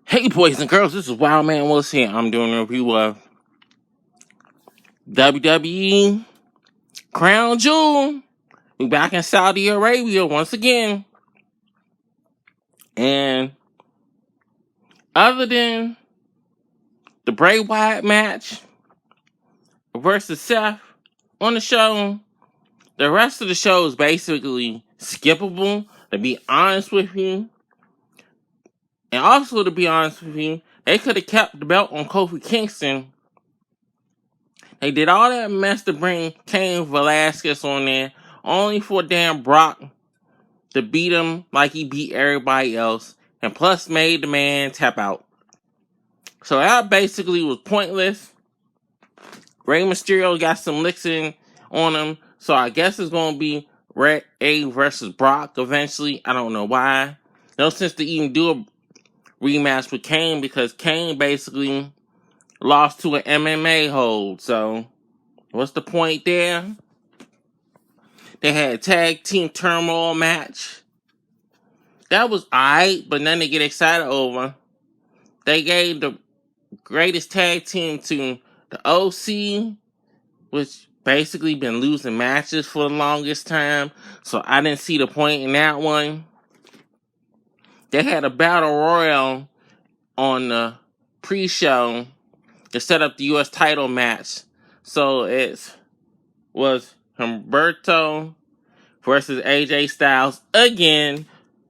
Hey boys and girls, this is Wildman Willis here. I'm doing a review of WWE Crown Jewel. We're back in Saudi Arabia once again. And other than the Bray Wyatt match versus Seth on the show, the rest of the show is basically skippable, to be honest with you. And also, to be honest with you, they could have kept the belt on Kofi Kingston. They did all that mess to bring Cain Velasquez on there, only for damn Brock to beat him like he beat everybody else, and plus made the man tap out. So that basically was pointless. Rey Mysterio got some licks in on him, so I guess it's going to be Red A versus Brock eventually. I don't know why. No sense to even do a rematch with Kane, because Kane basically lost to an MMA hold, so what's the point there? They had a tag team turmoil match. That was alright, but nothing to get excited over. They gave the greatest tag team to the OC, which basically been losing matches for the longest time, so I didn't see the point in that one. They had a battle royal on the pre-show to set up the U.S. title match. So it was Humberto versus AJ Styles again.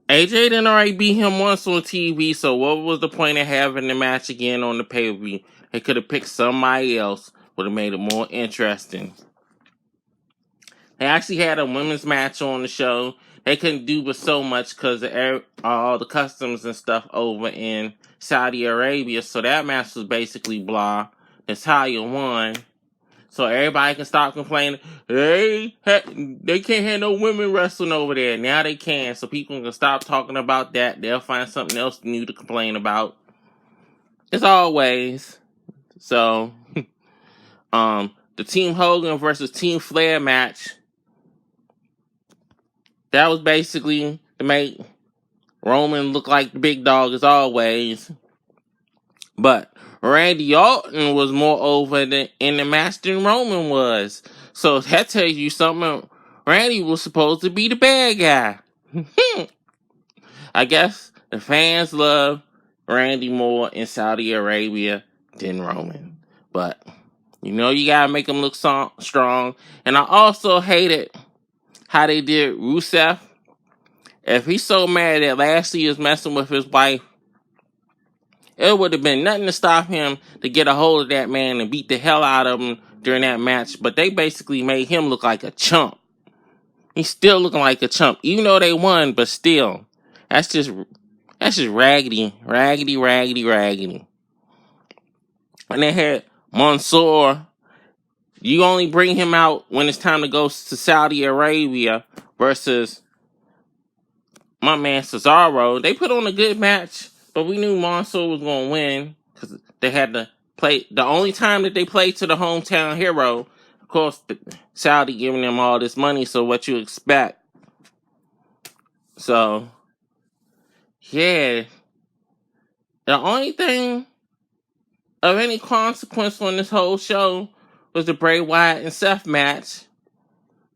AJ didn't already beat him once on TV, so what was the point of having the match again on the pay-per-view? They could have picked somebody else, would have made it more interesting. They actually had a women's match on the show. They couldn't do but so much because of all the customs and stuff over in Saudi Arabia, so that match was basically blah. Natalia won. So everybody can stop complaining. They can't have no women wrestling over there. Now they can. So people can stop talking about that. They'll find something else new to complain about. As always. So, the Team Hogan versus Team Flair match. That was basically to make Roman look like the big dog as always. But Randy Orton was more over in the match than Roman was. So that tells you something. Randy was supposed to be the bad guy. I guess the fans love Randy more in Saudi Arabia than Roman. But, you gotta make him look strong. And I also hated how they did Rusev. If he's so mad that Lashley is messing with his wife, it would have been nothing to stop him to get a hold of that man and beat the hell out of him during that match. But they basically made him look like a chump. He's still looking like a chump, even though they won. But still, that's just raggedy. And they had Mansoor. You only bring him out when it's time to go to Saudi Arabia versus my man Cesaro. They put on a good match, but we knew Mansoor was going to win because they had to play. The only time that they played to the hometown hero, of course, Saudi giving them all this money, so what you expect. So, yeah. The only thing of any consequence on this whole show was the Bray Wyatt and Seth match.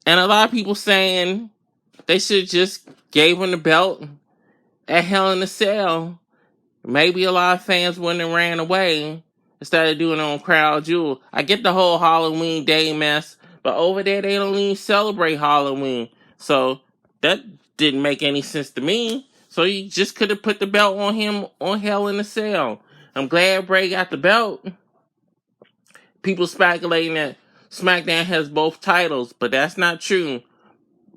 And a lot of people saying they should just gave him the belt at Hell in a Cell. Maybe a lot of fans wouldn't have ran away instead of doing it on Crown Jewel. I get the whole Halloween Day mess, but over there they don't even celebrate Halloween. So that didn't make any sense to me. So you just could have put the belt on him on Hell in a Cell. I'm glad Bray got the belt. People speculating that SmackDown has both titles, but that's not true.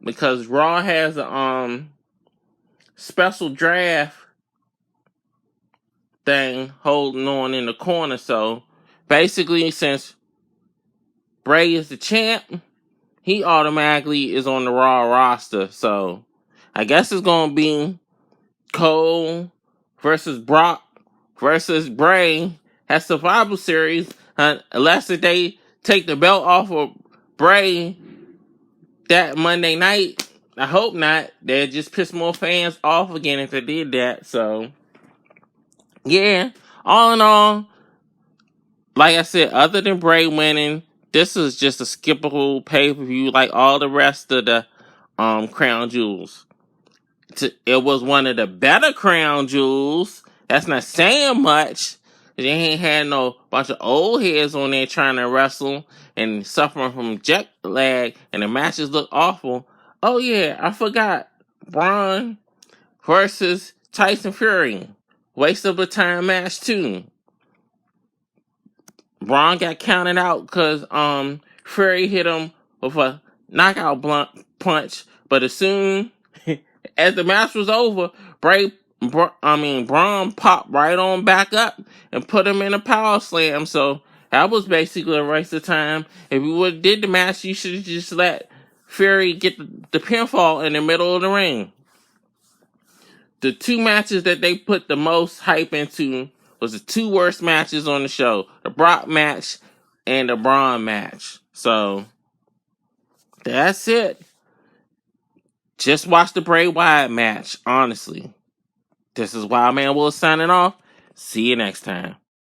Because Raw has a special draft thing holding on in the corner. So basically, since Bray is the champ, he automatically is on the Raw roster. So I guess it's going to be Cole versus Brock versus Bray at Survivor Series. Unless if they take the belt off of Bray that Monday night. I hope not. They'd just piss more fans off again if they did that. So Yeah, all in all, like I said, other than Bray winning, this is just a skippable pay-per-view like all the rest of the Crown Jewels. It was one of the better Crown Jewels. That's not saying much. They ain't had no bunch of old heads on there trying to wrestle and suffering from jet lag, and the matches look awful. Oh yeah, I forgot. Braun versus Tyson Fury. Waste of a time match too. Braun got counted out because Fury hit him with a knockout blunt punch, but as soon as the match was over, Braun popped right on back up and put him in a power slam. So that was basically a waste of time. If you would have did the match, you should have just let Fury get the pinfall in the middle of the ring. The two matches that they put the most hype into was the two worst matches on the show. The Brock match and the Braun match. So, that's it. Just watch the Bray Wyatt match, honestly. This is Wildman Willis signing off. See you next time.